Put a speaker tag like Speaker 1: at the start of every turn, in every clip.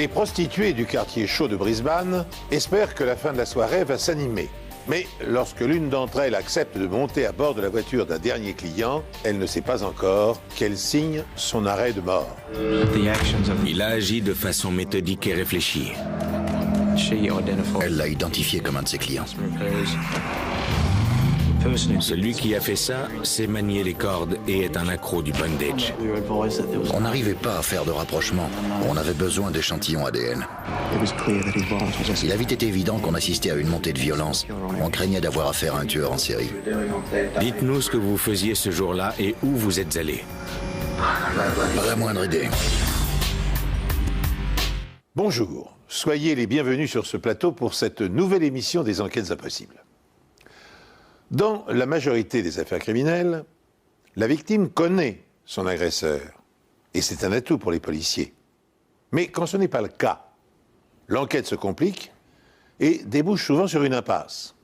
Speaker 1: Les prostituées du quartier chaud de Brisbane espèrent que la fin de la soirée va s'animer. Mais lorsque l'une d'entre elles accepte de monter à bord de la voiture d'un dernier client, elle ne sait pas encore qu'elle signe son arrêt de mort.
Speaker 2: Il a agi de façon méthodique et réfléchie.
Speaker 3: Elle l'a identifié comme un de ses clients.
Speaker 2: Celui qui a fait ça sait manier les cordes et est un accro du bondage.
Speaker 3: On n'arrivait pas à faire de rapprochement. On avait besoin d'échantillons ADN. Il a vite été évident qu'on assistait à une montée de violence. On craignait d'avoir affaire à un tueur en série.
Speaker 2: Dites-nous ce que vous faisiez ce jour-là et où vous êtes allé.
Speaker 3: Pas la moindre idée.
Speaker 1: Bonjour, soyez les bienvenus sur ce plateau pour cette nouvelle émission des Enquêtes Impossibles. Dans la majorité des affaires criminelles, la victime connaît son agresseur et c'est un atout pour les policiers. Mais quand ce n'est pas le cas, l'enquête se complique et débouche souvent sur une impasse.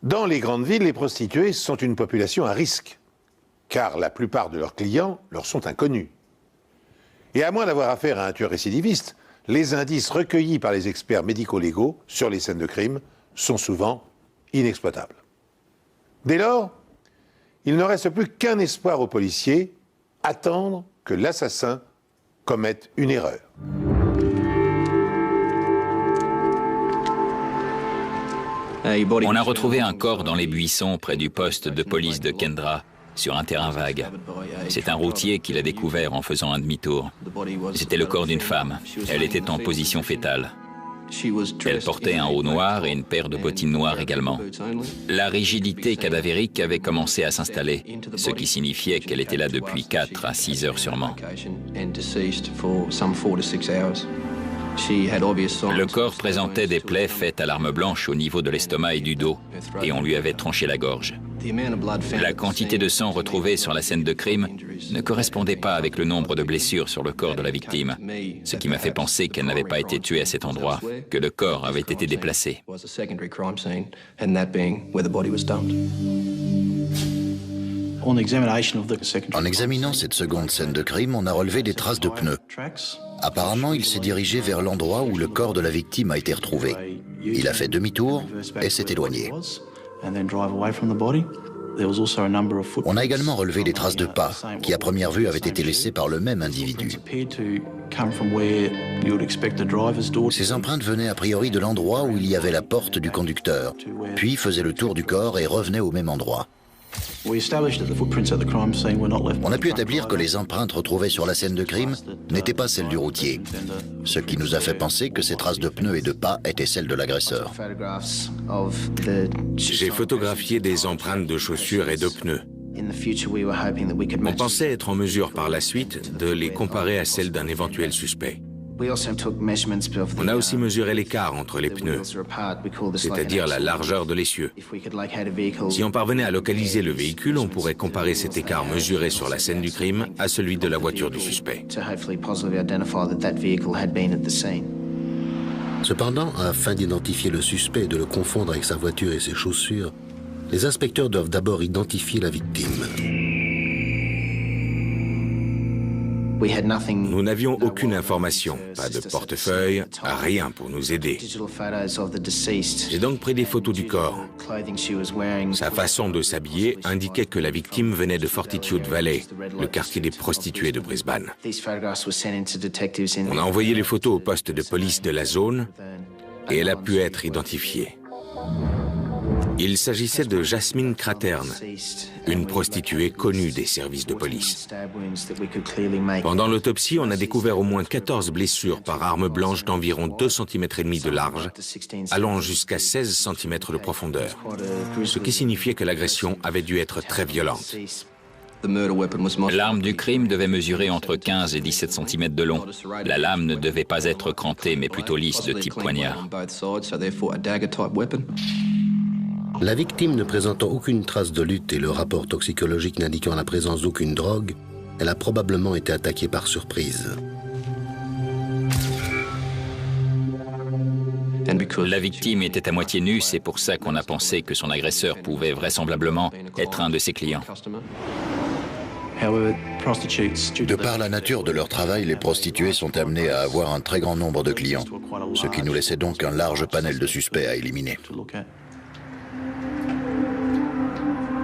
Speaker 1: Dans les grandes villes, les prostituées sont une population à risque, car la plupart de leurs clients leur sont inconnus. Et à moins d'avoir affaire à un tueur récidiviste, les indices recueillis par les experts médico-légaux sur les scènes de crime sont souvent inexploitables. Dès lors, il ne reste plus qu'un espoir aux policiers, attendre que l'assassin commette une erreur.
Speaker 4: On a retrouvé un corps dans les buissons près du poste de police de Kendra, sur un terrain vague. C'est un routier qui l'a découvert en faisant un demi-tour. C'était le corps d'une femme. Elle était en position fétale. Elle portait un haut noir et une paire de bottines noires également. La rigidité cadavérique avait commencé à s'installer, ce qui signifiait qu'elle était là depuis 4 à 6 heures sûrement. Le corps présentait des plaies faites à l'arme blanche au niveau de l'estomac et du dos, et on lui avait tranché la gorge. La quantité de sang retrouvée sur la scène de crime ne correspondait pas avec le nombre de blessures sur le corps de la victime, ce qui m'a fait penser qu'elle n'avait pas été tuée à cet endroit, que le corps avait été déplacé.
Speaker 3: En examinant cette seconde scène de crime, on a relevé des traces de pneus. Apparemment, il s'est dirigé vers l'endroit où le corps de la victime a été retrouvé. Il a fait demi-tour et s'est éloigné. On a également relevé des traces de pas, qui à première vue avaient été laissées par le même individu. Ces empreintes venaient a priori de l'endroit où il y avait la porte du conducteur, puis faisaient le tour du corps et revenaient au même endroit. On a pu établir que les empreintes retrouvées sur la scène de crime n'étaient pas celles du routier, ce qui nous a fait penser que ces traces de pneus et de pas étaient celles de l'agresseur.
Speaker 2: J'ai photographié des empreintes de chaussures et de pneus. On pensait être en mesure par la suite de les comparer à celles d'un éventuel suspect. On a aussi mesuré l'écart entre les pneus, c'est-à-dire la largeur de l'essieu. Si on parvenait à localiser le véhicule, on pourrait comparer cet écart mesuré sur la scène du crime à celui de la voiture du suspect.
Speaker 5: Cependant, afin d'identifier le suspect et de le confondre avec sa voiture et ses chaussures, les inspecteurs doivent d'abord identifier la victime.
Speaker 2: Nous n'avions aucune information, pas de portefeuille, rien pour nous aider. J'ai donc pris des photos du corps. Sa façon de s'habiller indiquait que la victime venait de Fortitude Valley, le quartier des prostituées de Brisbane. On a envoyé les photos au poste de police de la zone et elle a pu être identifiée. Il s'agissait de Jasmine Craterne, une prostituée connue des services de police. Pendant l'autopsie, on a découvert au moins 14 blessures par arme blanche d'environ 2,5 cm de large, allant jusqu'à 16 cm de profondeur, ce qui signifiait que l'agression avait dû être très violente.
Speaker 4: L'arme du crime devait mesurer entre 15 et 17 cm de long. La lame ne devait pas être crantée, mais plutôt lisse, de type poignard.
Speaker 5: La victime ne présentant aucune trace de lutte et le rapport toxicologique n'indiquant la présence d'aucune drogue, elle a probablement été attaquée par surprise.
Speaker 4: La victime était à moitié nue, c'est pour ça qu'on a pensé que son agresseur pouvait vraisemblablement être un de ses clients.
Speaker 3: De par la nature de leur travail, les prostituées sont amenées à avoir un très grand nombre de clients, ce qui nous laissait donc un large panel de suspects à éliminer.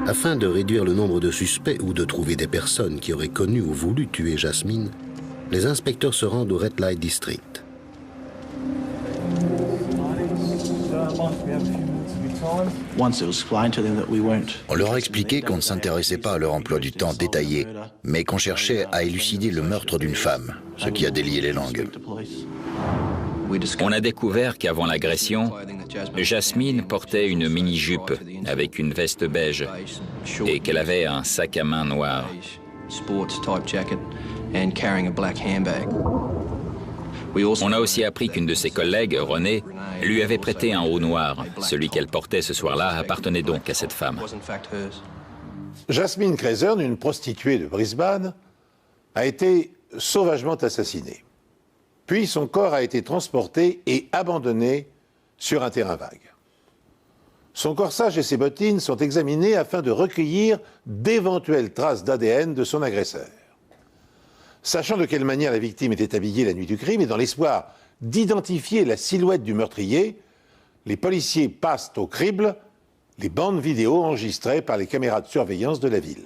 Speaker 5: Afin de réduire le nombre de suspects ou de trouver des personnes qui auraient connu ou voulu tuer Jasmine, les inspecteurs se rendent au Red Light District.
Speaker 3: On leur a expliqué qu'on ne s'intéressait pas à leur emploi du temps détaillé, mais qu'on cherchait à élucider le meurtre d'une femme, ce qui a délié les langues.
Speaker 4: On a découvert qu'avant l'agression, Jasmine portait une mini-jupe avec une veste beige et qu'elle avait un sac à main noir. On a aussi appris qu'une de ses collègues, Renée, lui avait prêté un haut noir. Celui qu'elle portait ce soir-là appartenait donc à cette femme.
Speaker 1: Jasmine Crazern, une prostituée de Brisbane, a été sauvagement assassinée. Puis son corps a été transporté et abandonné sur un terrain vague. Son corsage et ses bottines sont examinés afin de recueillir d'éventuelles traces d'ADN de son agresseur. Sachant de quelle manière la victime était habillée la nuit du crime et dans l'espoir d'identifier la silhouette du meurtrier, les policiers passent au crible les bandes vidéo enregistrées par les caméras de surveillance de la ville.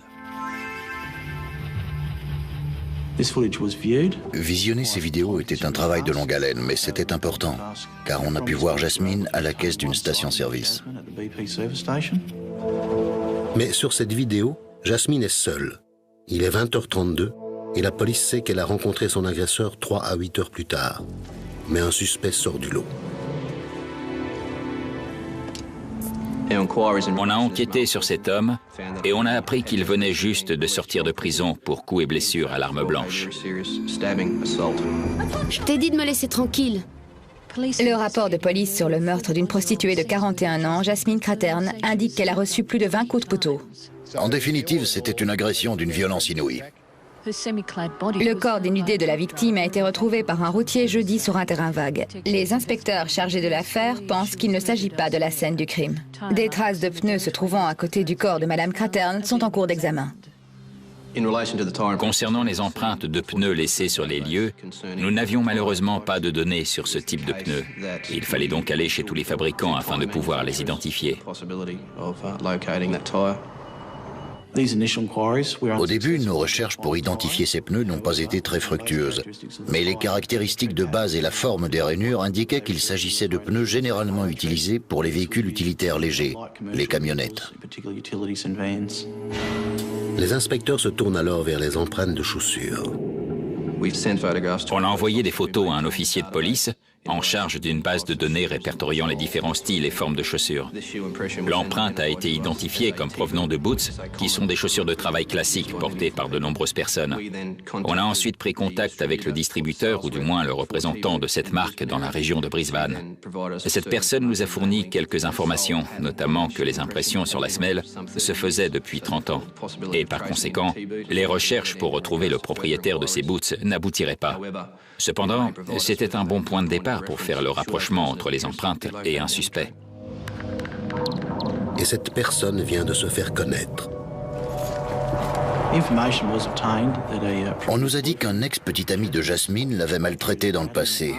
Speaker 3: Visionner ces vidéos était un travail de longue haleine, mais c'était important, car on a pu voir Jasmine à la caisse d'une station-service.
Speaker 5: Mais sur cette vidéo, Jasmine est seule. Il est 20h32 et la police sait qu'elle a rencontré son agresseur 3 à 8 heures plus tard. Mais un suspect sort du lot.
Speaker 4: On a enquêté sur cet homme et on a appris qu'il venait juste de sortir de prison pour coups et blessures à l'arme blanche.
Speaker 6: Je t'ai dit de me laisser tranquille.
Speaker 7: Le rapport de police sur le meurtre d'une prostituée de 41 ans, Jasmine Cratern, indique qu'elle a reçu plus de 20 coups de couteau.
Speaker 3: En définitive, c'était une agression d'une violence inouïe.
Speaker 7: Le corps dénudé de la victime a été retrouvé par un routier jeudi sur un terrain vague. Les inspecteurs chargés de l'affaire pensent qu'il ne s'agit pas de la scène du crime. Des traces de pneus se trouvant à côté du corps de Madame Cratern sont en cours d'examen.
Speaker 4: Concernant les empreintes de pneus laissées sur les lieux, nous n'avions malheureusement pas de données sur ce type de pneus. Il fallait donc aller chez tous les fabricants afin de pouvoir les identifier.
Speaker 3: Au début, nos recherches pour identifier ces pneus n'ont pas été très fructueuses. Mais les caractéristiques de base et la forme des rainures indiquaient qu'il s'agissait de pneus généralement utilisés pour les véhicules utilitaires légers, les camionnettes.
Speaker 5: Les inspecteurs se tournent alors vers les empreintes de chaussures.
Speaker 4: On a envoyé des photos à un officier de police en charge d'une base de données répertoriant les différents styles et formes de chaussures. L'empreinte a été identifiée comme provenant de boots, qui sont des chaussures de travail classiques portées par de nombreuses personnes. On a ensuite pris contact avec le distributeur, ou du moins le représentant de cette marque dans la région de Brisbane. Cette personne nous a fourni quelques informations, notamment que les impressions sur la semelle se faisaient depuis 30 ans. Et par conséquent, les recherches pour retrouver le propriétaire de ces boots n'aboutiraient pas. Cependant, c'était un bon point de départ pour faire le rapprochement entre les empreintes et un suspect.
Speaker 5: Et cette personne vient de se faire connaître.
Speaker 3: On nous a dit qu'un ex-petit ami de Jasmine l'avait maltraité dans le passé.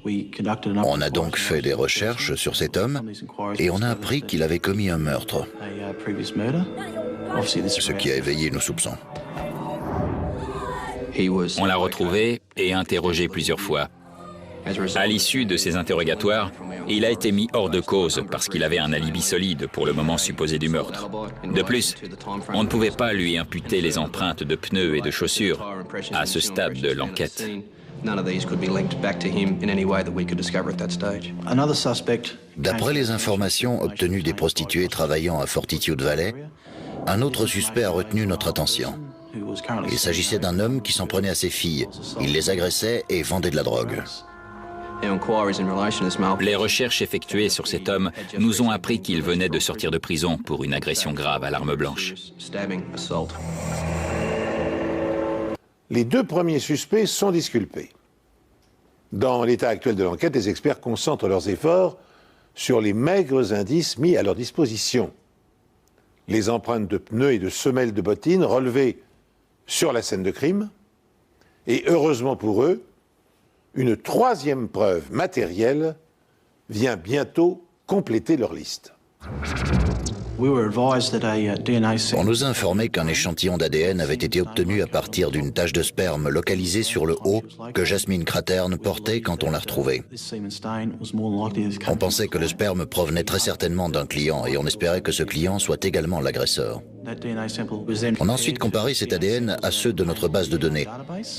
Speaker 3: On a donc fait des recherches sur cet homme et on a appris qu'il avait commis un meurtre, ce qui a éveillé nos soupçons.
Speaker 4: On l'a retrouvé et interrogé plusieurs fois. À l'issue de ces interrogatoires, il a été mis hors de cause parce qu'il avait un alibi solide pour le moment supposé du meurtre. De plus, on ne pouvait pas lui imputer les empreintes de pneus et de chaussures à ce stade de l'enquête.
Speaker 3: D'après les informations obtenues des prostituées travaillant à Fortitude Valley, un autre suspect a retenu notre attention. Il s'agissait d'un homme qui s'en prenait à ses filles. Il les agressait et vendait de la drogue.
Speaker 4: Les recherches effectuées sur cet homme nous ont appris qu'il venait de sortir de prison pour une agression grave à l'arme blanche.
Speaker 1: Les deux premiers suspects sont disculpés. Dans l'état actuel de l'enquête, les experts concentrent leurs efforts sur les maigres indices mis à leur disposition. Les empreintes de pneus et de semelles de bottines relevées sur la scène de crime, et heureusement pour eux, une troisième preuve matérielle vient bientôt compléter leur liste.
Speaker 3: On nous a informé qu'un échantillon d'ADN avait été obtenu à partir d'une tache de sperme localisée sur le haut que Jasmine Craterne portait quand on l'a retrouvée. On pensait que le sperme provenait très certainement d'un client et on espérait que ce client soit également l'agresseur. On a ensuite comparé cet ADN à ceux de notre base de données,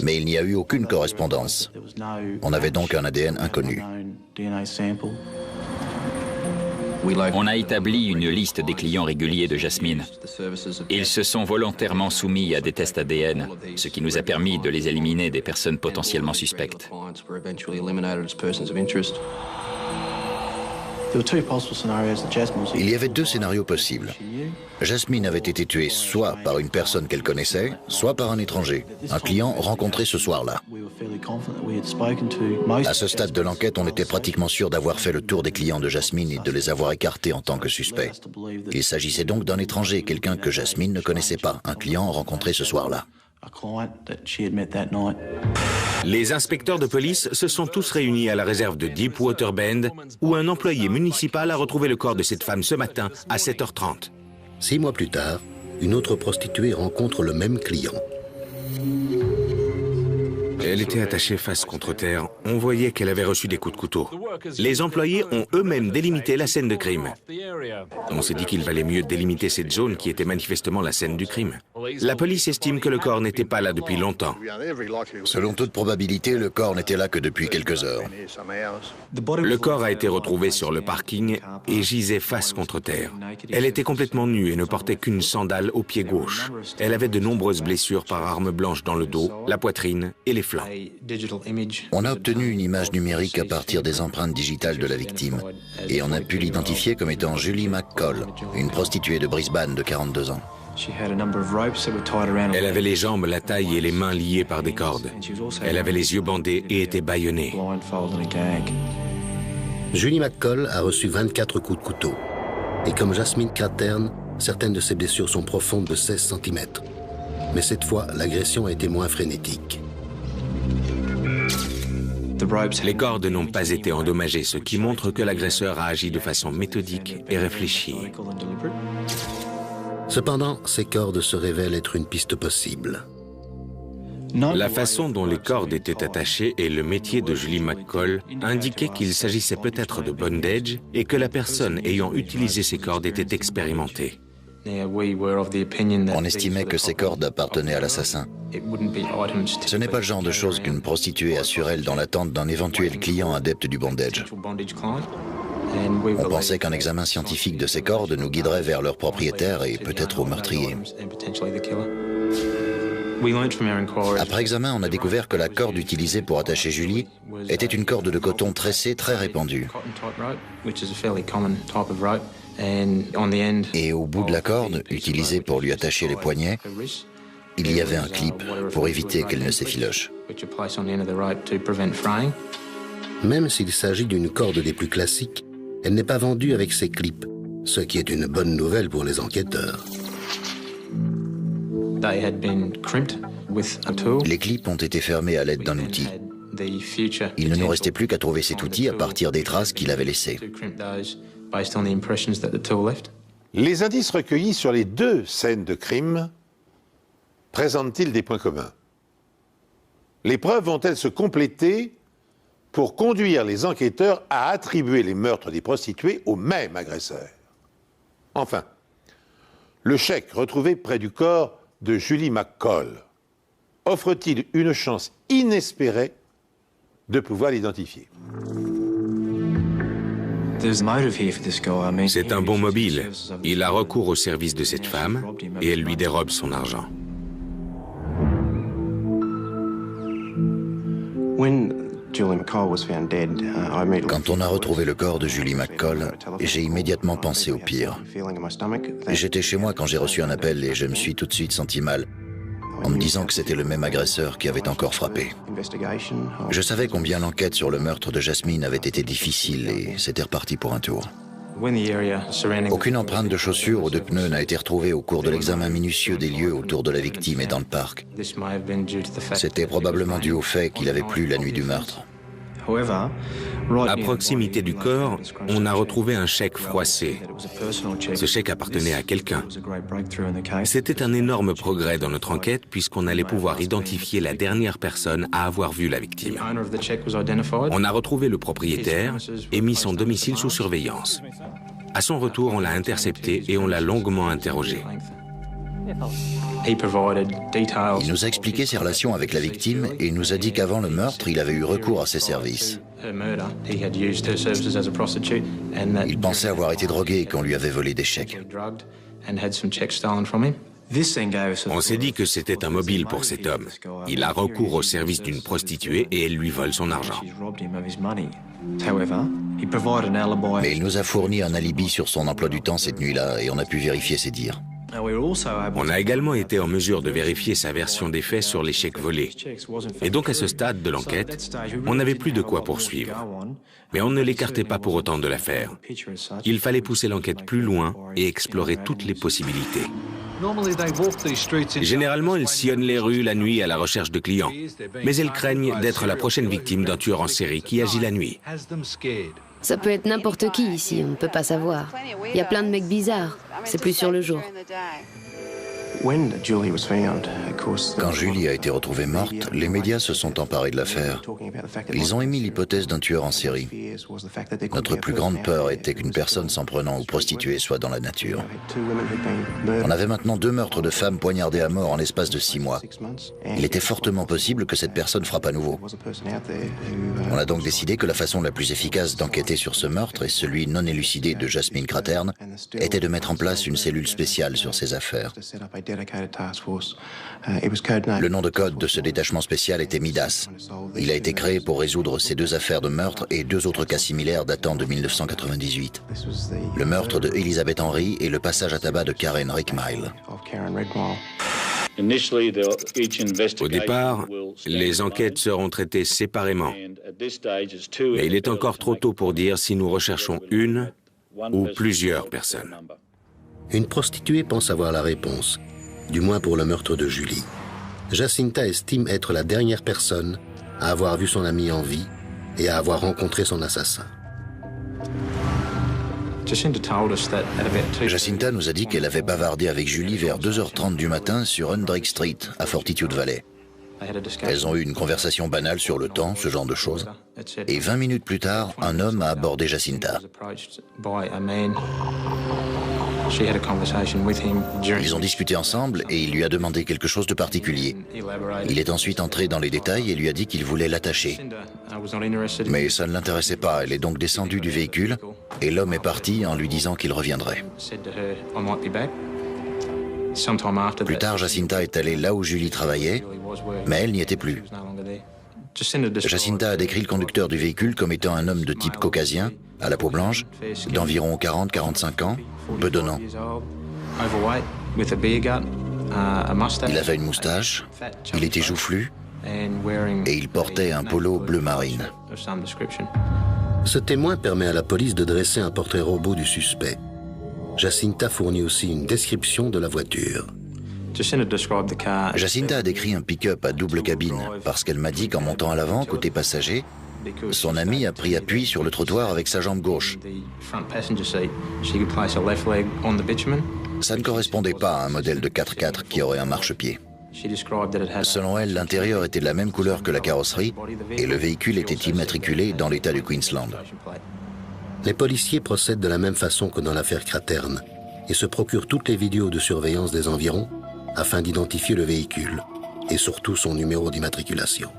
Speaker 3: mais il n'y a eu aucune correspondance. On avait donc un ADN inconnu.
Speaker 4: On a établi une liste des clients réguliers de Jasmine. Ils se sont volontairement soumis à des tests ADN, ce qui nous a permis de les éliminer des personnes potentiellement suspectes.
Speaker 3: Il y avait deux scénarios possibles. Jasmine avait été tuée soit par une personne qu'elle connaissait, soit par un étranger, un client rencontré ce soir-là. À ce stade de l'enquête, on était pratiquement sûr d'avoir fait le tour des clients de Jasmine et de les avoir écartés en tant que suspects. Il s'agissait donc d'un étranger, quelqu'un que Jasmine ne connaissait pas, un client rencontré ce soir-là.
Speaker 2: Les inspecteurs de police se sont tous réunis à la réserve de Deepwater Bend, où un employé municipal a retrouvé le corps de cette femme ce matin à 7h30.
Speaker 5: 6 mois plus tard, une autre prostituée rencontre le même client.
Speaker 2: Elle était attachée face contre terre. On voyait qu'elle avait reçu des coups de couteau. Les employés ont eux-mêmes délimité la scène de crime. On s'est dit qu'il valait mieux délimiter cette zone qui était manifestement la scène du crime. La police estime que le corps n'était pas là depuis longtemps.
Speaker 3: Selon toute probabilité, le corps n'était là que depuis quelques heures.
Speaker 2: Le corps a été retrouvé sur le parking et gisait face contre terre. Elle était complètement nue et ne portait qu'une sandale au pied gauche. Elle avait de nombreuses blessures par arme blanche dans le dos, la poitrine et les flancs.
Speaker 3: On a obtenu une image numérique à partir des empreintes digitales de la victime et on a pu l'identifier comme étant Julie McCall, une prostituée de Brisbane de 42 ans.
Speaker 2: Elle avait les jambes, la taille et les mains liées par des cordes. Elle avait les yeux bandés et était bâillonnée.
Speaker 5: Julie McCall a reçu 24 coups de couteau. Et comme Jasmine Craterne, certaines de ses blessures sont profondes de 16 cm. Mais cette fois, l'agression a été moins frénétique.
Speaker 2: Les cordes n'ont pas été endommagées, ce qui montre que l'agresseur a agi de façon méthodique et réfléchie.
Speaker 5: Cependant, ces cordes se révèlent être une piste possible.
Speaker 2: La façon dont les cordes étaient attachées et le métier de Julie McCall indiquaient qu'il s'agissait peut-être de bondage et que la personne ayant utilisé ces cordes était expérimentée.
Speaker 3: On estimait que ces cordes appartenaient à l'assassin. Ce n'est pas le genre de choses qu'une prostituée assure elle dans l'attente d'un éventuel client adepte du bondage. On pensait qu'un examen scientifique de ces cordes nous guiderait vers leur propriétaire et peut-être au meurtrier. Après examen, on a découvert que la corde utilisée pour attacher Julie était une corde de coton tressée très répandue. Et au bout de la corde, utilisée pour lui attacher les poignets, il y avait un clip pour éviter qu'elle ne s'effiloche.
Speaker 5: Même s'il s'agit d'une corde des plus classiques, elle n'est pas vendue avec ces clips, ce qui est une bonne nouvelle pour les enquêteurs.
Speaker 3: Les clips ont été fermés à l'aide d'un outil. Il ne nous restait plus qu'à trouver cet outil à partir des traces qu'il avait laissées.
Speaker 1: Les indices recueillis sur les deux scènes de crime présentent-ils des points communs? Les preuves vont-elles se compléter pour conduire les enquêteurs à attribuer les meurtres des prostituées au même agresseur? Enfin, le chèque retrouvé près du corps de Julie McCall offre-t-il une chance inespérée de pouvoir l'identifier?
Speaker 2: C'est un bon mobile. Il a recours au service de cette femme et elle lui dérobe son argent.
Speaker 3: Quand on a retrouvé le corps de Julie McCall, j'ai immédiatement pensé au pire. J'étais chez moi quand j'ai reçu un appel et je me suis tout de suite senti mal, en me disant que c'était le même agresseur qui avait encore frappé. Je savais combien l'enquête sur le meurtre de Jasmine avait été difficile et c'était reparti pour un tour. Aucune empreinte de chaussures ou de pneus n'a été retrouvée au cours de l'examen minutieux des lieux autour de la victime et dans le parc. C'était probablement dû au fait qu'il avait plu la nuit du meurtre.
Speaker 2: À proximité du corps, on a retrouvé un chèque froissé. Ce chèque appartenait à quelqu'un. C'était un énorme progrès dans notre enquête puisqu'on allait pouvoir identifier la dernière personne à avoir vu la victime. On a retrouvé le propriétaire et mis son domicile sous surveillance. À son retour, on l'a intercepté et on l'a longuement interrogé.
Speaker 3: Il nous a expliqué ses relations avec la victime et nous a dit qu'avant le meurtre, il avait eu recours à ses services. Il pensait avoir été drogué et qu'on lui avait volé des chèques.
Speaker 2: On s'est dit que c'était un mobile pour cet homme. Il a recours au service d'une prostituée et elle lui vole son argent.
Speaker 3: Mais il nous a fourni un alibi sur son emploi du temps cette nuit-là et on a pu vérifier ses dires.
Speaker 2: On a également été en mesure de vérifier sa version des faits sur les chèques volés. Et donc à ce stade de l'enquête, on n'avait plus de quoi poursuivre. Mais on ne l'écartait pas pour autant de l'affaire. Il fallait pousser l'enquête plus loin et explorer toutes les possibilités. Généralement, ils sillonnent les rues la nuit à la recherche de clients. Mais ils craignent d'être la prochaine victime d'un tueur en série qui agit la nuit.
Speaker 6: Ça peut être n'importe qui ici, on ne peut pas savoir. Il y a plein de mecs bizarres, c'est plus sur le jour.
Speaker 3: Quand Julie a été retrouvée morte, les médias se sont emparés de l'affaire. Ils ont émis l'hypothèse d'un tueur en série. Notre plus grande peur était qu'une personne s'en prenant aux prostituées soit dans la nature. On avait maintenant 2 meurtres de femmes poignardées à mort en l'espace de 6 mois. Il était fortement possible que cette personne frappe à nouveau. On a donc décidé que la façon la plus efficace d'enquêter sur ce meurtre et celui non élucidé de Jasmine Craterne était de mettre en place une cellule spéciale sur ces affaires. Le nom de code de ce détachement spécial était Midas. Il a été créé pour résoudre ces 2 affaires de meurtre et 2 autres cas similaires datant de 1998. Le meurtre de Elizabeth Henry et le passage à tabac de Karen Rickmile.
Speaker 2: Au départ, les enquêtes seront traitées séparément. Mais il est encore trop tôt pour dire si nous recherchons une ou plusieurs personnes.
Speaker 5: Une prostituée pense avoir la réponse, du moins pour le meurtre de Julie. Jacinta estime être la dernière personne à avoir vu son amie en vie et à avoir rencontré son assassin.
Speaker 3: Jacinta nous a dit qu'elle avait bavardé avec Julie vers 2h30 du matin sur Hendrick Street, à Fortitude Valley. Elles ont eu une conversation banale sur le temps, ce genre de choses. Et 20 minutes plus tard, un homme a abordé Jacinta. Ils ont discuté ensemble et il lui a demandé quelque chose de particulier. Il est ensuite entré dans les détails et lui a dit qu'il voulait l'attacher. Mais ça ne l'intéressait pas, elle est donc descendue du véhicule et l'homme est parti en lui disant qu'il reviendrait. Plus tard, Jacinta est allée là où Julie travaillait, mais elle n'y était plus. Jacinta a décrit le conducteur du véhicule comme étant un homme de type caucasien, à la peau blanche, d'environ 40-45 ans, bedonnant. Il avait une moustache, il était joufflu et il portait un polo bleu marine.
Speaker 5: Ce témoin permet à la police de dresser un portrait robot du suspect. Jacinta fournit aussi une description de la voiture.
Speaker 3: Jacinta a décrit un pick-up à double cabine parce qu'elle m'a dit qu'en montant à l'avant, côté passager, son ami a pris appui sur le trottoir avec sa jambe gauche. Ça ne correspondait pas à un modèle de 4x4 qui aurait un marchepied. Selon elle, l'intérieur était de la même couleur que la carrosserie et le véhicule était immatriculé dans l'état du Queensland.
Speaker 5: Les policiers procèdent de la même façon que dans l'affaire Craterne et se procurent toutes les vidéos de surveillance des environs afin d'identifier le véhicule et surtout son numéro d'immatriculation.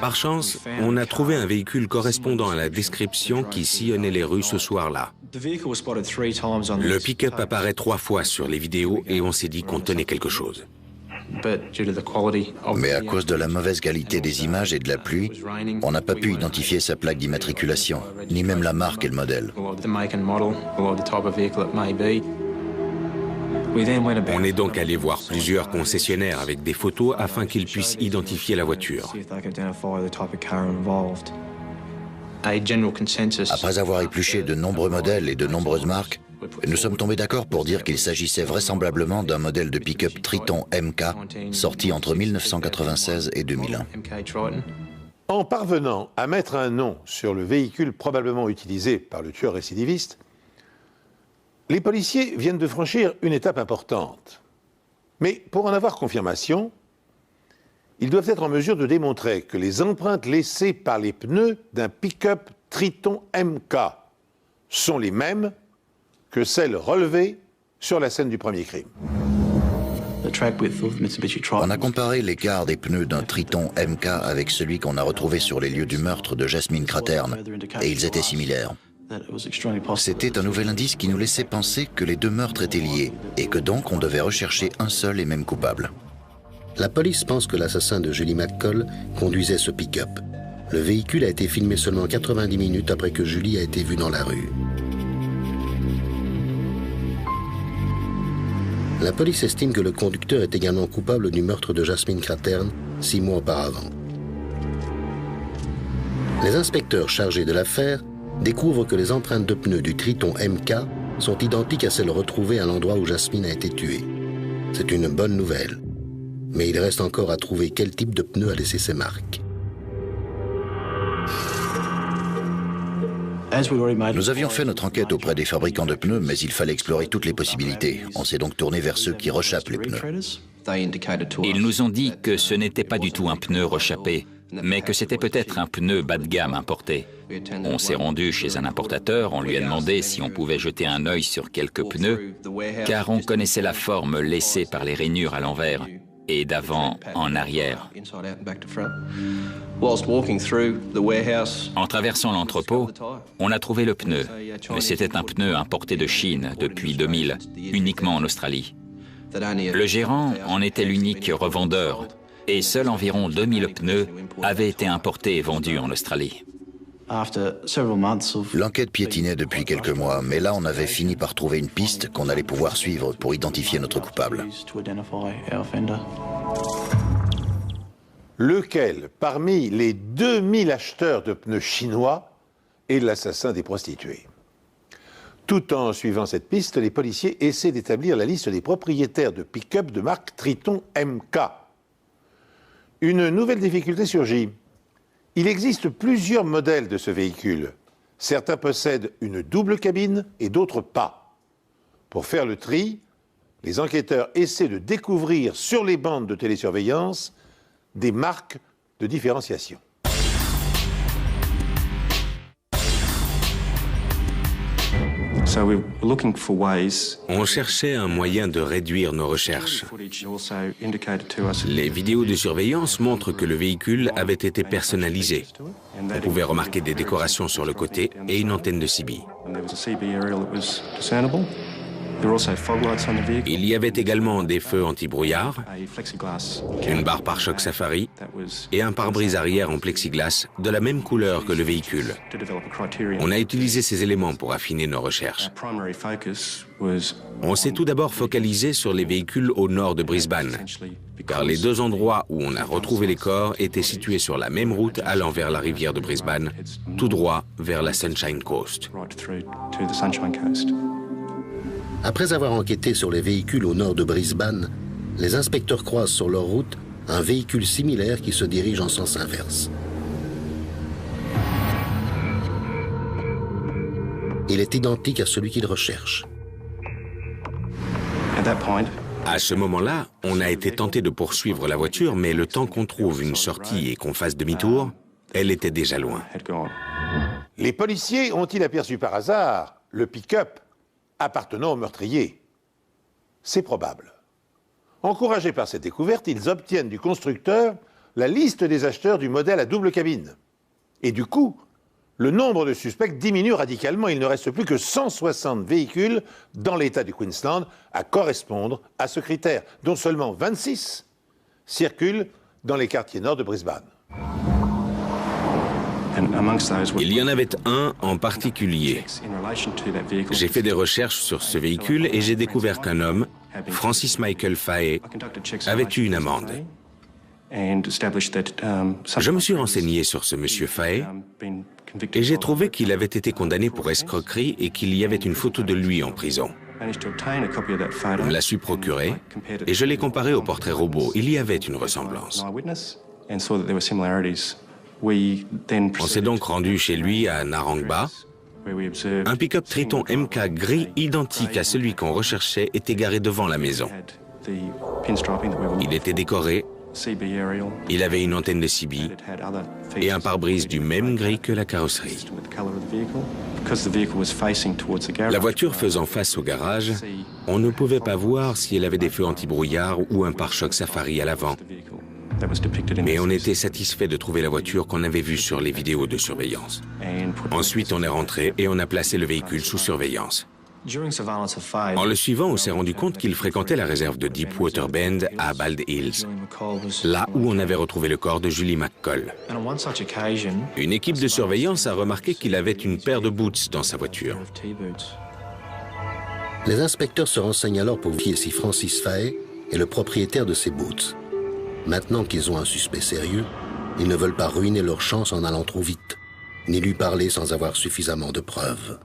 Speaker 2: Par chance, on a trouvé un véhicule correspondant à la description qui sillonnait les rues ce soir-là. Le pick-up apparaît 3 fois sur les vidéos et on s'est dit qu'on tenait quelque chose.
Speaker 3: Mais à cause de la mauvaise qualité des images et de la pluie, on n'a pas pu identifier sa plaque d'immatriculation, ni même la marque et le modèle.
Speaker 2: On est donc allé voir plusieurs concessionnaires avec des photos afin qu'ils puissent identifier la voiture.
Speaker 3: Après avoir épluché de nombreux modèles et de nombreuses marques, nous sommes tombés d'accord pour dire qu'il s'agissait vraisemblablement d'un modèle de pick-up Triton MK sorti entre 1996 et 2001.
Speaker 1: En parvenant à mettre un nom sur le véhicule probablement utilisé par le tueur récidiviste, les policiers viennent de franchir une étape importante. Mais pour en avoir confirmation, ils doivent être en mesure de démontrer que les empreintes laissées par les pneus d'un pick-up Triton MK sont les mêmes que celles relevées sur la scène du premier crime.
Speaker 3: On a comparé l'écart des pneus d'un Triton MK avec celui qu'on a retrouvé sur les lieux du meurtre de Jasmine Craterne, et ils étaient similaires. C'était un nouvel indice qui nous laissait penser que les deux meurtres étaient liés, et que donc on devait rechercher un seul et même coupable.
Speaker 5: La police pense que l'assassin de Julie McCall conduisait ce pick-up. Le véhicule a été filmé seulement 90 minutes après que Julie a été vue dans la rue. La police estime que le conducteur est également coupable du meurtre de Jasmine Craterne 6 mois auparavant. Les inspecteurs chargés de l'affaire découvrent que les empreintes de pneus du Triton MK sont identiques à celles retrouvées à l'endroit où Jasmine a été tuée. C'est une bonne nouvelle. Mais il reste encore à trouver quel type de pneu a laissé ses marques.
Speaker 3: Nous avions fait notre enquête auprès des fabricants de pneus, mais il fallait explorer toutes les possibilités. On s'est donc tourné vers ceux qui rechappent les pneus.
Speaker 4: Ils nous ont dit que ce n'était pas du tout un pneu rechappé, mais que c'était peut-être un pneu bas de gamme importé. On s'est rendu chez un importateur, on lui a demandé si on pouvait jeter un œil sur quelques pneus, car on connaissait la forme laissée par les rainures à l'envers et d'avant en arrière. En traversant l'entrepôt, on a trouvé le pneu, mais c'était un pneu importé de Chine depuis 2000, uniquement en Australie. Le gérant en était l'unique revendeur, et seuls environ 2000 pneus avaient été importés et vendus en Australie.
Speaker 3: L'enquête piétinait depuis quelques mois, mais là on avait fini par trouver une piste qu'on allait pouvoir suivre pour identifier notre coupable.
Speaker 1: Lequel, parmi les 2000 acheteurs de pneus chinois, est l'assassin des prostituées? Tout en suivant cette piste, les policiers essaient d'établir la liste des propriétaires de pick-up de marque Triton MK. Une nouvelle difficulté surgit. Il existe plusieurs modèles de ce véhicule. Certains possèdent une double cabine et d'autres pas. Pour faire le tri, les enquêteurs essaient de découvrir sur les bandes de télésurveillance des marques de différenciation.
Speaker 2: On cherchait un moyen de réduire nos recherches. Les vidéos de surveillance montrent que le véhicule avait été personnalisé. On pouvait remarquer des décorations sur le côté et une antenne de CB. Il y avait également des feux anti-brouillard, une barre pare-choc Safari et un pare-brise arrière en plexiglas de la même couleur que le véhicule. On a utilisé ces éléments pour affiner nos recherches. On s'est tout d'abord focalisé sur les véhicules au nord de Brisbane, car les deux endroits où on a retrouvé les corps étaient situés sur la même route allant vers la rivière de Brisbane, tout droit vers la Sunshine Coast.
Speaker 5: Après avoir enquêté sur les véhicules au nord de Brisbane, les inspecteurs croisent sur leur route un véhicule similaire qui se dirige en sens inverse. Il est identique à celui qu'ils recherchent.
Speaker 2: À ce moment-là, on a été tenté de poursuivre la voiture, mais le temps qu'on trouve une sortie et qu'on fasse demi-tour, elle était déjà loin.
Speaker 1: Les policiers ont-ils aperçu par hasard le pick-up appartenant au meurtrier? C'est probable. Encouragés par cette découverte, ils obtiennent du constructeur la liste des acheteurs du modèle à double cabine. Et du coup, le nombre de suspects diminue radicalement. Il ne reste plus que 160 véhicules dans l'État du Queensland à correspondre à ce critère, dont seulement 26 circulent dans les quartiers nord de Brisbane.
Speaker 2: Il y en avait un en particulier. J'ai fait des recherches sur ce véhicule et j'ai découvert qu'un homme, Francis Michael Fahey, avait eu une amende. Je me suis renseigné sur ce monsieur Faye et j'ai trouvé qu'il avait été condamné pour escroquerie et qu'il y avait une photo de lui en prison. On me l'a su procurer et je l'ai comparé au portrait robot. Il y avait une ressemblance. On s'est donc rendu chez lui à Narangba. Un pick-up Triton MK gris identique à celui qu'on recherchait était garé devant la maison. Il était décoré, il avait une antenne de CB et un pare-brise du même gris que la carrosserie. La voiture faisant face au garage, on ne pouvait pas voir si elle avait des feux anti-brouillard ou un pare-choc Safari à l'avant. Mais on était satisfait de trouver la voiture qu'on avait vue sur les vidéos de surveillance. Ensuite, on est rentré et on a placé le véhicule sous surveillance. En le suivant, on s'est rendu compte qu'il fréquentait la réserve de Deepwater Bend à Bald Hills, là où on avait retrouvé le corps de Julie McCall. Une équipe de surveillance a remarqué qu'il avait une paire de boots dans sa voiture.
Speaker 5: Les inspecteurs se renseignent alors pour vérifier si Francis Faye est le propriétaire de ces boots. Maintenant qu'ils ont un suspect sérieux, ils ne veulent pas ruiner leur chance en allant trop vite, ni lui parler sans avoir suffisamment de preuves.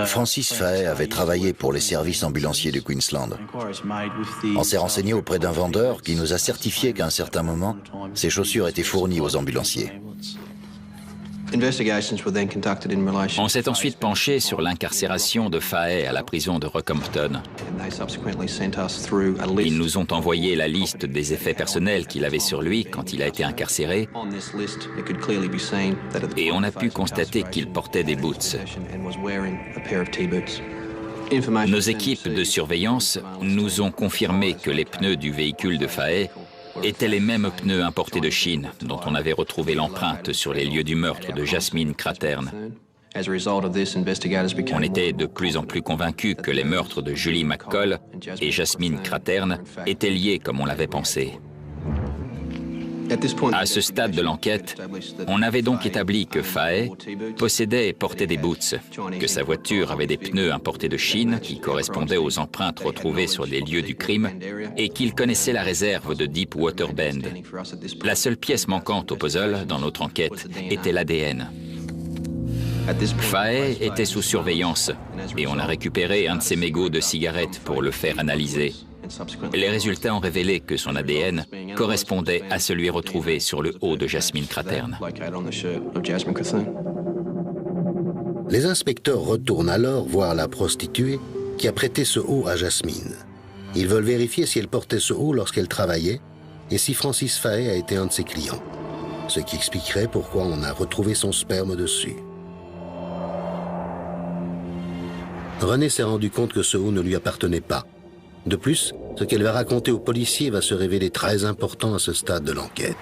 Speaker 3: Francis Faye avait travaillé pour les services ambulanciers du Queensland. On s'est renseigné auprès d'un vendeur qui nous a certifié qu'à un certain moment, ses chaussures étaient fournies aux ambulanciers.
Speaker 4: On s'est ensuite penché sur l'incarcération de Faye à la prison de Rockhampton. Ils nous ont envoyé la liste des effets personnels qu'il avait sur lui quand il a été incarcéré et on a pu constater qu'il portait des boots. Nos équipes de surveillance nous ont confirmé que les pneus du véhicule de Faye étaient les mêmes pneus importés de Chine dont on avait retrouvé l'empreinte sur les lieux du meurtre de Jasmine Cratern. On était de plus en plus convaincus que les meurtres de Julie McCall et Jasmine Cratern étaient liés comme on l'avait pensé. À ce stade de l'enquête, on avait donc établi que Faye possédait et portait des boots, que sa voiture avait des pneus importés de Chine qui correspondaient aux empreintes retrouvées sur les lieux du crime et qu'il connaissait la réserve de Deepwater Bend. La seule pièce manquante au puzzle dans notre enquête était l'ADN. Faye était sous surveillance et on a récupéré un de ses mégots de cigarettes pour le faire analyser. Les résultats ont révélé que son ADN correspondait à celui retrouvé sur le haut de Jasmine Cratern.
Speaker 5: Les inspecteurs retournent alors voir la prostituée qui a prêté ce haut à Jasmine. Ils veulent vérifier si elle portait ce haut lorsqu'elle travaillait et si Francis Faye a été un de ses clients, ce qui expliquerait pourquoi on a retrouvé son sperme dessus. René s'est rendu compte que ce haut ne lui appartenait pas. De plus, ce qu'elle va raconter aux policiers va se révéler très important à ce stade de l'enquête.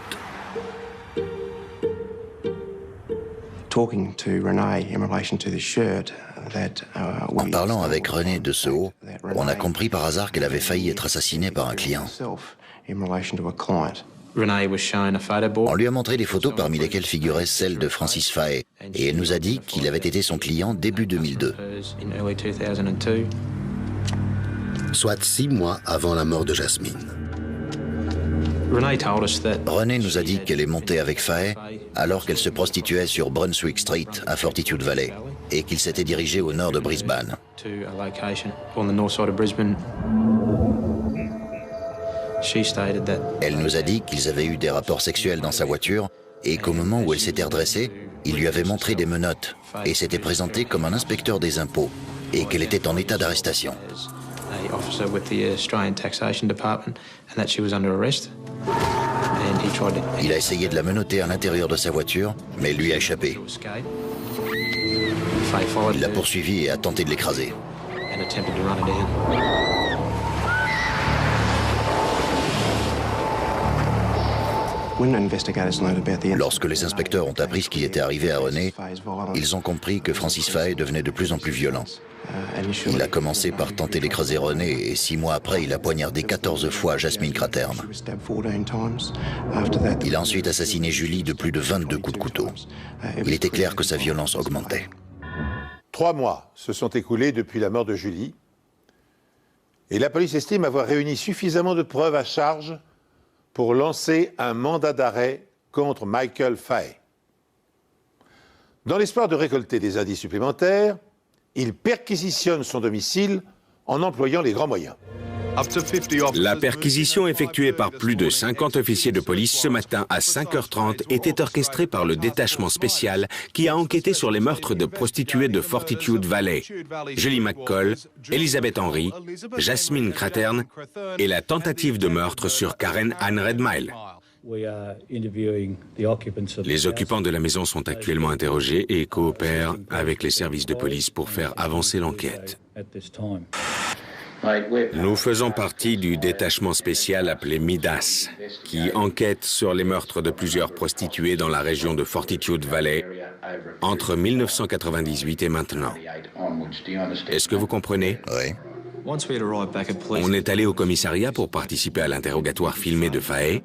Speaker 3: En parlant avec René de ce haut, on a compris par hasard qu'elle avait failli être assassinée par un client. On lui a montré des photos parmi lesquelles figurait celle de Francis Faye et elle nous a dit qu'il avait été son client début 2002.
Speaker 5: Soit 6 mois avant la mort de Jasmine.
Speaker 3: René nous a dit qu'elle est montée avec Faye alors qu'elle se prostituait sur Brunswick Street à Fortitude Valley et qu'il s'était dirigé au nord de Brisbane. Elle nous a dit qu'ils avaient eu des rapports sexuels dans sa voiture et qu'au moment où elle s'était redressée, il lui avait montré des menottes et s'était présenté comme un inspecteur des impôts et qu'elle était en état d'arrestation. Il a essayé de la menotter à l'intérieur de sa voiture, mais elle lui a échappé. Il l'a poursuivie et a tenté de l'écraser. Lorsque les inspecteurs ont appris ce qui était arrivé à René, ils ont compris que Francis Faye devenait de plus en plus violent. Il a commencé par tenter d'écraser René et 6 mois après, il a poignardé 14 fois Jasmine Cratern. Il a ensuite assassiné Julie de plus de 22 coups de couteau. Il était clair que sa violence augmentait.
Speaker 1: 3 mois se sont écoulés depuis la mort de Julie Et la police estime avoir réuni suffisamment de preuves à charge pour lancer un mandat d'arrêt contre Michael Fahey. Dans l'espoir de récolter des indices supplémentaires, il perquisitionne son domicile en employant les grands moyens.
Speaker 2: La perquisition effectuée par plus de 50 officiers de police ce matin à 5h30 était orchestrée par le détachement spécial qui a enquêté sur les meurtres de prostituées de Fortitude Valley, Julie McCall, Elizabeth Henry, Jasmine Cratern et la tentative de meurtre sur Karen Ann Redmile. Les occupants de la maison sont actuellement interrogés et coopèrent avec les services de police pour faire avancer l'enquête. Nous faisons partie du détachement spécial appelé Midas, qui enquête sur les meurtres de plusieurs prostituées dans la région de Fortitude Valley entre 1998 et maintenant. Est-ce que vous comprenez?
Speaker 3: Oui.
Speaker 2: On est allé au commissariat pour participer à l'interrogatoire filmé de Fahey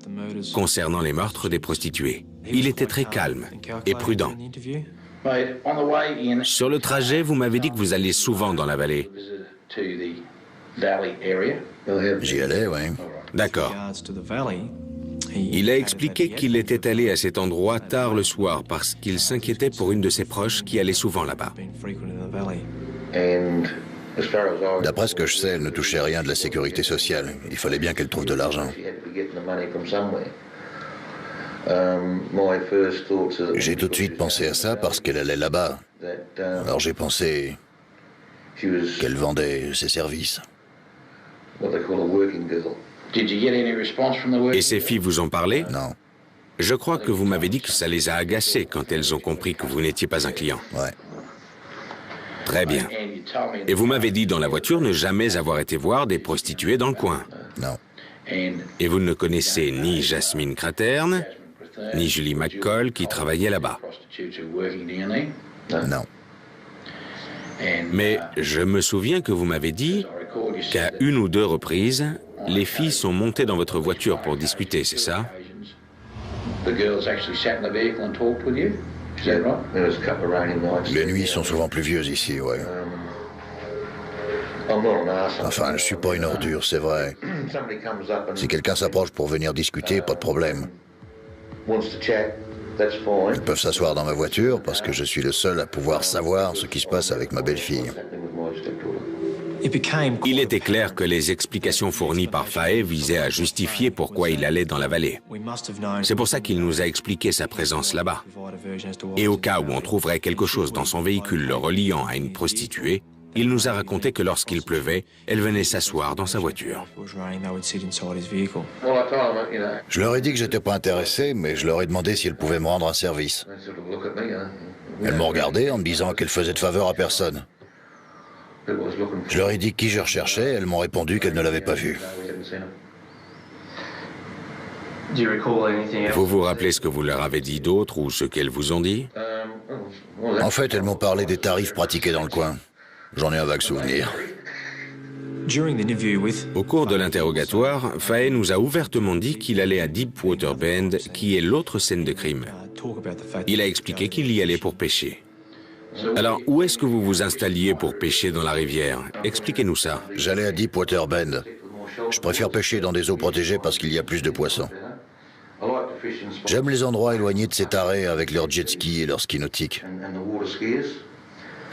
Speaker 2: concernant les meurtres des prostituées. Il était très calme et prudent. Sur le trajet, vous m'avez dit que vous alliez souvent dans la vallée.
Speaker 3: J'y allais, oui.
Speaker 2: D'accord. Il a expliqué qu'il était allé à cet endroit tard le soir parce qu'il s'inquiétait pour une de ses proches qui allait souvent là-bas.
Speaker 3: D'après ce que je sais, elle ne touchait rien de la sécurité sociale. Il fallait bien qu'elle trouve de l'argent. J'ai tout de suite pensé à ça parce qu'elle allait là-bas. Alors j'ai pensé qu'elle vendait ses services.
Speaker 2: Et ces filles vous ont parlé?
Speaker 3: Non.
Speaker 2: Je crois que vous m'avez dit que ça les a agacées quand elles ont compris que vous n'étiez pas un client.
Speaker 3: Ouais.
Speaker 2: Très bien. Et vous m'avez dit dans la voiture ne jamais avoir été voir des prostituées dans le coin.
Speaker 3: Non.
Speaker 2: Et vous ne connaissez ni Jasmine Cratern, ni Julie McCall qui travaillait là-bas.
Speaker 3: Non.
Speaker 2: Mais je me souviens que vous m'avez dit qu'à une ou deux reprises, les filles sont montées dans votre voiture pour discuter, c'est ça?
Speaker 3: Les nuits sont souvent pluvieuses ici, ouais. Enfin, je suis pas une ordure, c'est vrai. Si quelqu'un s'approche pour venir discuter, pas de problème. Ils peuvent s'asseoir dans ma voiture parce que je suis le seul à pouvoir savoir ce qui se passe avec ma belle-fille.
Speaker 2: Il était clair que les explications fournies par Fahey visaient à justifier pourquoi il allait dans la vallée. C'est pour ça qu'il nous a expliqué sa présence là-bas. Et au cas où on trouverait quelque chose dans son véhicule le reliant à une prostituée, il nous a raconté que lorsqu'il pleuvait, elle venait s'asseoir dans sa voiture.
Speaker 3: Je leur ai dit que j'étais pas intéressé, mais je leur ai demandé si elles pouvaient me rendre un service. Elles m'ont regardé en me disant qu'elles faisaient de faveur à personne. Je leur ai dit qui je recherchais, elles m'ont répondu qu'elles ne l'avaient pas vu.
Speaker 2: Vous vous rappelez ce que vous leur avez dit d'autre ou ce qu'elles vous ont dit?
Speaker 3: En fait, elles m'ont parlé des tarifs pratiqués dans le coin. J'en ai un vague souvenir.
Speaker 2: Au cours de l'interrogatoire, Fahey nous a ouvertement dit qu'il allait à Deepwater Bend, qui est l'autre scène de crime. Il a expliqué qu'il y allait pour pêcher. Alors, où est-ce que vous vous installiez pour pêcher dans la rivière? Expliquez-nous ça.
Speaker 3: J'allais à Deepwater Bend. Je préfère pêcher dans des eaux protégées parce qu'il y a plus de poissons. J'aime les endroits éloignés de ces tarés avec leurs jet skis et leurs skis nautiques.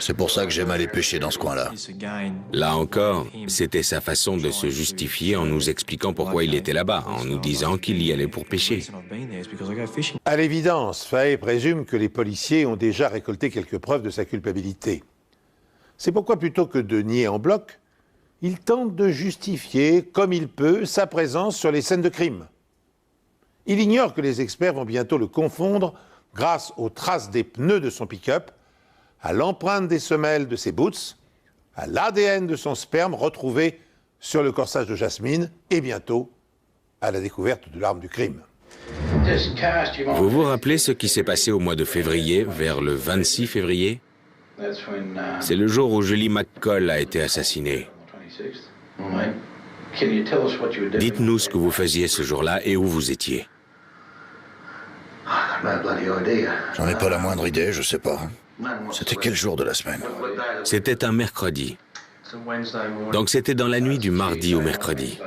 Speaker 3: C'est pour ça que j'aime aller pêcher dans ce coin-là.
Speaker 2: Là encore, c'était sa façon de se justifier en nous expliquant pourquoi il était là-bas, en nous disant qu'il y allait pour pêcher.
Speaker 1: À l'évidence, Fahey présume que les policiers ont déjà récolté quelques preuves de sa culpabilité. C'est pourquoi, plutôt que de nier en bloc, il tente de justifier, comme il peut, sa présence sur les scènes de crime. Il ignore que les experts vont bientôt le confondre grâce aux traces des pneus de son pick-up, à l'empreinte des semelles de ses boots, à l'ADN de son sperme retrouvé sur le corsage de Jasmine et bientôt à la découverte de l'arme du crime.
Speaker 2: Vous vous rappelez ce qui s'est passé au mois de février, vers le 26 février? C'est le jour où Julie McCall a été assassinée. Dites-nous ce que vous faisiez ce jour-là et où vous étiez.
Speaker 3: J'en ai pas la moindre idée, je sais pas. C'était quel jour de la semaine?
Speaker 2: C'était un mercredi. Donc c'était dans la nuit du mardi au mercredi.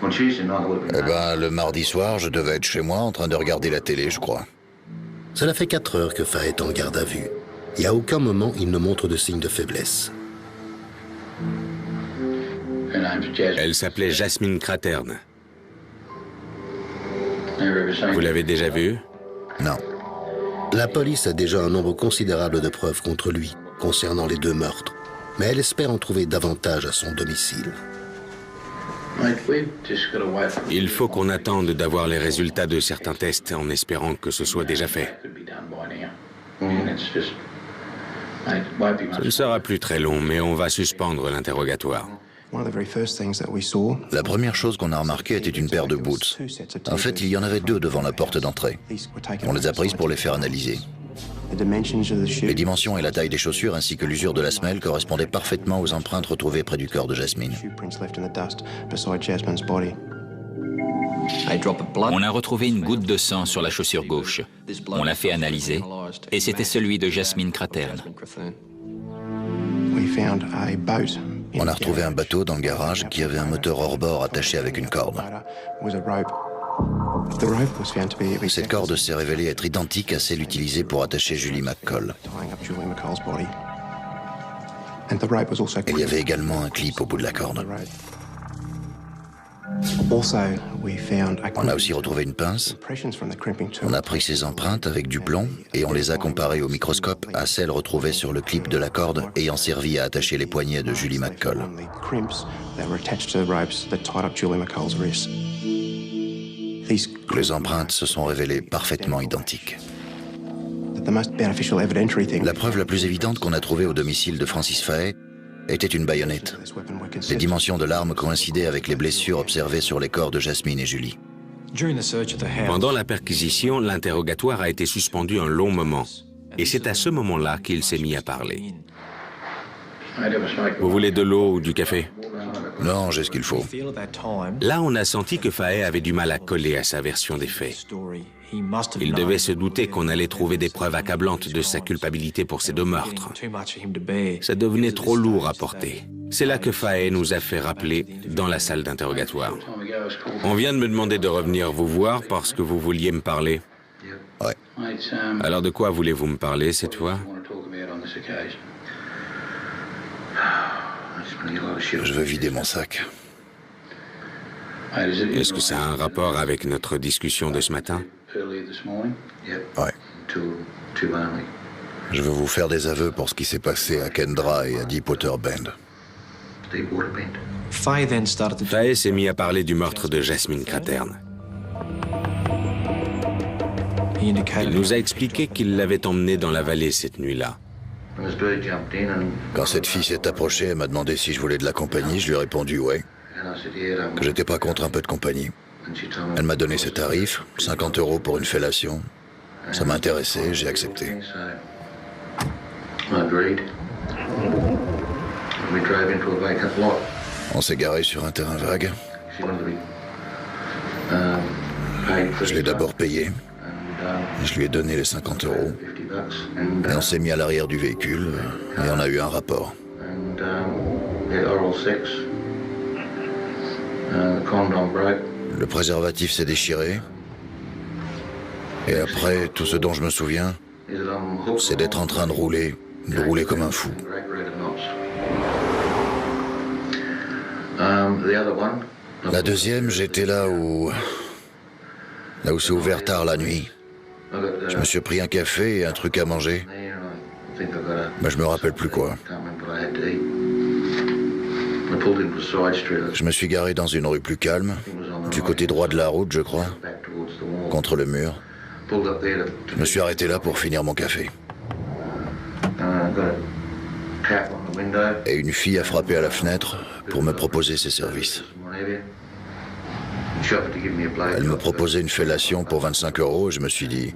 Speaker 3: Eh ben, le mardi soir, je devais être chez moi en train de regarder la télé, je crois.
Speaker 5: Cela fait 4 heures que Fa est en garde à vue. Et à aucun moment, il ne montre de signe de faiblesse.
Speaker 2: Elle s'appelait Jasmine Craterne. Vous l'avez déjà vue?
Speaker 3: Non.
Speaker 5: La police a déjà un nombre considérable de preuves contre lui, concernant les 2 meurtres. Mais elle espère en trouver davantage à son domicile.
Speaker 2: Il faut qu'on attende d'avoir les résultats de certains tests en espérant que ce soit déjà fait. Ce ne sera plus très long, mais on va suspendre l'interrogatoire.
Speaker 3: La première chose qu'on a remarquée était une paire de boots. En fait, il y en avait 2 devant la porte d'entrée. On les a prises pour les faire analyser. Les dimensions et la taille des chaussures ainsi que l'usure de la semelle correspondaient parfaitement aux empreintes retrouvées près du corps de Jasmine.
Speaker 4: On a retrouvé une goutte de sang sur la chaussure gauche. On l'a fait analyser et c'était celui de Jasmine Craterne.
Speaker 3: On a retrouvé un bateau dans le garage qui avait un moteur hors-bord attaché avec une corde. Cette corde s'est révélée être identique à celle utilisée pour attacher Julie McCall. Il y avait également un clip au bout de la corde. On a aussi retrouvé une pince. On a pris ses empreintes avec du plomb et on les a comparées au microscope à celles retrouvées sur le clip de la corde ayant servi à attacher les poignets de Julie McCall. Les empreintes se sont révélées parfaitement identiques. La preuve la plus évidente qu'on a trouvée au domicile de Francis Fahey était une baïonnette. Les dimensions de l'arme coïncidaient avec les blessures observées sur les corps de Jasmine et Julie.
Speaker 2: Pendant la perquisition, l'interrogatoire a été suspendu un long moment. Et c'est à ce moment-là qu'il s'est mis à parler. Vous voulez de l'eau ou du café?
Speaker 3: Non, j'ai ce qu'il faut.
Speaker 2: Là, on a senti que Fahey avait du mal à coller à sa version des faits. Il devait se douter qu'on allait trouver des preuves accablantes de sa culpabilité pour ces 2 meurtres. Ça devenait trop lourd à porter. C'est là que Fahey nous a fait rappeler dans la salle d'interrogatoire. On vient de me demander de revenir vous voir parce que vous vouliez me parler.
Speaker 3: Ouais.
Speaker 2: Alors de quoi voulez-vous me parler cette fois?
Speaker 3: Je veux vider mon sac.
Speaker 2: Est-ce que ça a un rapport avec notre discussion de ce matin?
Speaker 3: Ouais. Je veux vous faire des aveux pour ce qui s'est passé à Kendra et à Deepwater Bend.
Speaker 2: Fahey s'est mis à parler du meurtre de Jasmine Craterne. Il nous a expliqué qu'il l'avait emmenée dans la vallée cette nuit-là.
Speaker 3: Quand cette fille s'est approchée, elle m'a demandé si je voulais de la compagnie. Je lui ai répondu ouais, que j'étais pas contre un peu de compagnie. Elle m'a donné ses tarifs, 50 € pour une fellation. Ça m'a intéressé, j'ai accepté. On s'est garé sur un terrain vague. Je l'ai d'abord payé. Je lui ai donné les 50 €. Et on s'est mis à l'arrière du véhicule et on a eu un rapport. Le préservatif s'est déchiré. Et après, tout ce dont je me souviens, c'est d'être en train de rouler comme un fou. La deuxième, j'étais là où c'est ouvert tard la nuit. Je me suis pris un café et un truc à manger. Mais je me rappelle plus quoi. Je me suis garé dans une rue plus calme, du côté droit de la route, je crois, contre le mur. Je me suis arrêté là pour finir mon café. Et une fille a frappé à la fenêtre pour me proposer ses services. Elle me proposait une fellation pour 25 € et je me suis dit...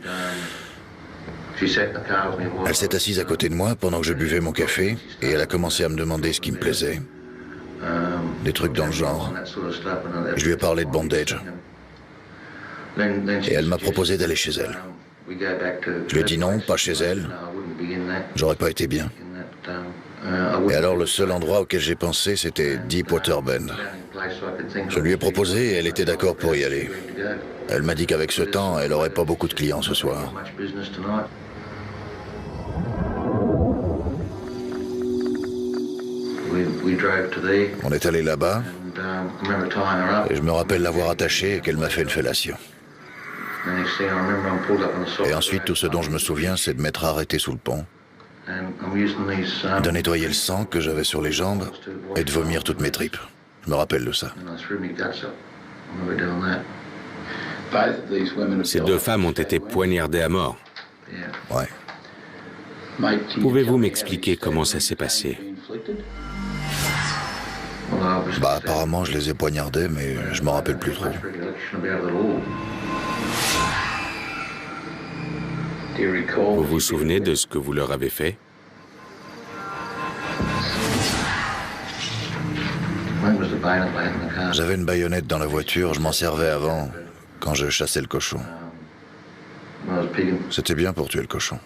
Speaker 3: Elle s'est assise à côté de moi pendant que je buvais mon café et elle a commencé à me demander ce qui me plaisait. Des trucs dans le genre. Je lui ai parlé de bondage. Et elle m'a proposé d'aller chez elle. Je lui ai dit non, pas chez elle. J'aurais pas été bien. Et alors le seul endroit auquel j'ai pensé, c'était Deepwater Bend. Je lui ai proposé et elle était d'accord pour y aller. Elle m'a dit qu'avec ce temps, elle n'aurait pas beaucoup de clients ce soir. On est allé là-bas et je me rappelle l'avoir attachée et qu'elle m'a fait une fellation. Et ensuite, tout ce dont je me souviens, c'est de m'être arrêté sous le pont, de nettoyer le sang que j'avais sur les jambes et de vomir toutes mes tripes. Je me rappelle de ça.
Speaker 2: Ces deux femmes ont été poignardées à mort.
Speaker 3: Ouais.
Speaker 2: Pouvez-vous m'expliquer comment ça s'est passé?
Speaker 3: Bah apparemment je les ai poignardées, mais je me rappelle plus trop.
Speaker 2: Vous vous souvenez de ce que vous leur avez fait?
Speaker 3: J'avais une baïonnette dans la voiture, je m'en servais avant, quand je chassais le cochon. C'était bien pour tuer le cochon.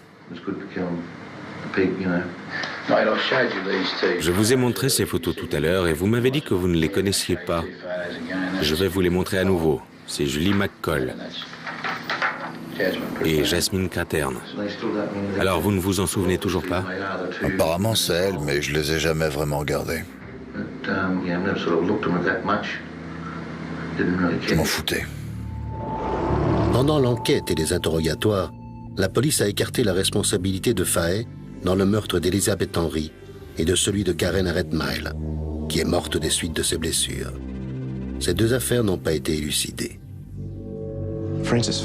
Speaker 2: Je vous ai montré ces photos tout à l'heure et vous m'avez dit que vous ne les connaissiez pas. Je vais vous les montrer à nouveau. C'est Julie McCall et Jasmine Craterne. Alors vous ne vous en souvenez toujours pas?
Speaker 3: Apparemment c'est elle, mais je les ai jamais vraiment regardées. Je m'en foutais.
Speaker 5: Pendant l'enquête et les interrogatoires, la police a écarté la responsabilité de Fahey dans le meurtre d'Elizabeth Henry et de celui de Karen Redmile, qui est morte des suites de ses blessures. Ces deux affaires n'ont pas été élucidées.
Speaker 3: Francis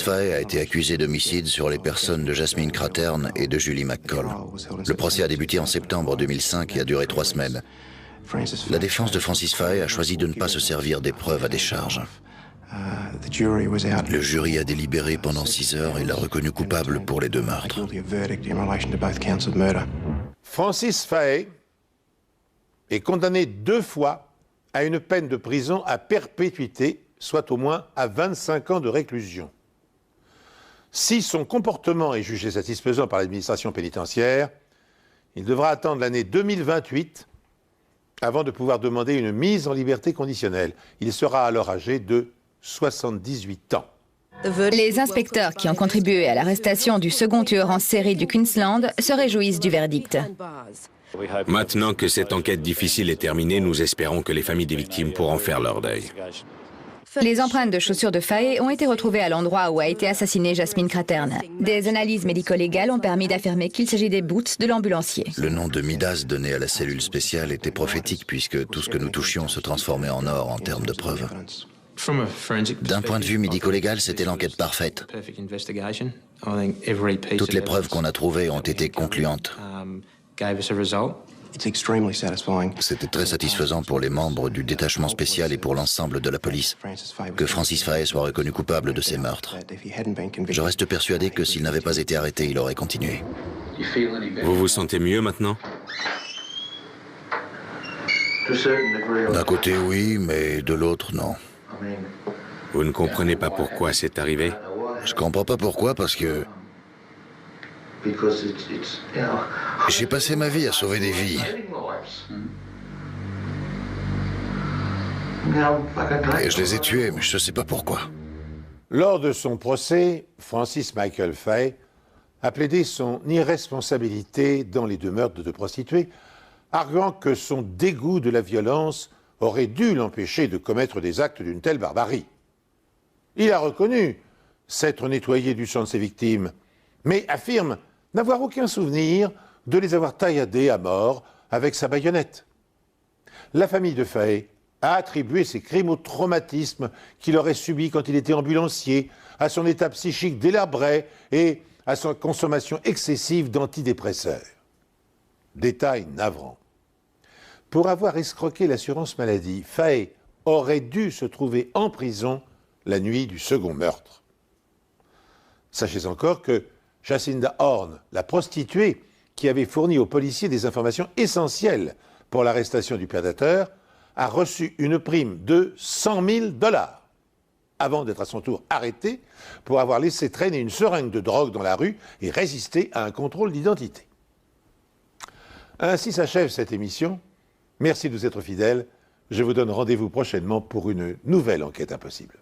Speaker 3: Fahey a été accusé d'homicide sur les personnes de Jasmine Craterne et de Julie McCall. Le procès a débuté en septembre 2005 et a duré 3 semaines. La défense de Francis Fahey a choisi de ne pas se servir des preuves à décharge. Le jury a délibéré pendant 6 heures et l'a reconnu coupable pour les 2 meurtres.
Speaker 1: Francis Fahey est condamné 2 fois à une peine de prison à perpétuité, soit au moins à 25 ans de réclusion. Si son comportement est jugé satisfaisant par l'administration pénitentiaire, il devra attendre l'année 2028 avant de pouvoir demander une mise en liberté conditionnelle. Il sera alors âgé de 78 ans.
Speaker 7: Les inspecteurs qui ont contribué à l'arrestation du second tueur en série du Queensland se réjouissent du verdict.
Speaker 2: Maintenant que cette enquête difficile est terminée, nous espérons que les familles des victimes pourront faire leur deuil.
Speaker 7: Les empreintes de chaussures de Fahey ont été retrouvées à l'endroit où a été assassinée Jasmine Craterne. Des analyses médico-légales ont permis d'affirmer qu'il s'agit des boots de l'ambulancier.
Speaker 3: Le nom de Midas donné à la cellule spéciale était prophétique puisque tout ce que nous touchions se transformait en or en termes de preuves. D'un point de vue médico-légal, c'était l'enquête parfaite. Toutes les preuves qu'on a trouvées ont été concluantes. C'était très satisfaisant pour les membres du détachement spécial et pour l'ensemble de la police que Francis Fahey soit reconnu coupable de ces meurtres. Je reste persuadé que s'il n'avait pas été arrêté, il aurait continué.
Speaker 2: Vous vous sentez mieux maintenant?
Speaker 3: D'un côté, oui, mais de l'autre, non.
Speaker 2: Vous ne comprenez pas pourquoi c'est arrivé?
Speaker 3: Je comprends pas pourquoi, parce que j'ai passé ma vie à sauver des vies. Et je les ai tués, mais je ne sais pas pourquoi.
Speaker 1: Lors de son procès, Francis Michael Fahey a plaidé son irresponsabilité dans les 2 meurtres de 2 prostituées, arguant que son dégoût de la violence aurait dû l'empêcher de commettre des actes d'une telle barbarie. Il a reconnu s'être nettoyé du sang de ses victimes, mais affirme n'avoir aucun souvenir de les avoir tailladées à mort avec sa baïonnette. La famille de Fahey a attribué ses crimes au traumatisme qu'il aurait subi quand il était ambulancier, à son état psychique délabré et à sa consommation excessive d'antidépresseurs. Détail navrant. Pour avoir escroqué l'assurance maladie, Fahey aurait dû se trouver en prison la nuit du second meurtre. Sachez encore que Jacinda Horn, la prostituée qui avait fourni aux policiers des informations essentielles pour l'arrestation du prédateur, a reçu une prime de 100 000 $ avant d'être à son tour arrêtée pour avoir laissé traîner une seringue de drogue dans la rue et résister à un contrôle d'identité. Ainsi s'achève cette émission. Merci de nous être fidèles. Je vous donne rendez-vous prochainement pour une nouvelle enquête impossible.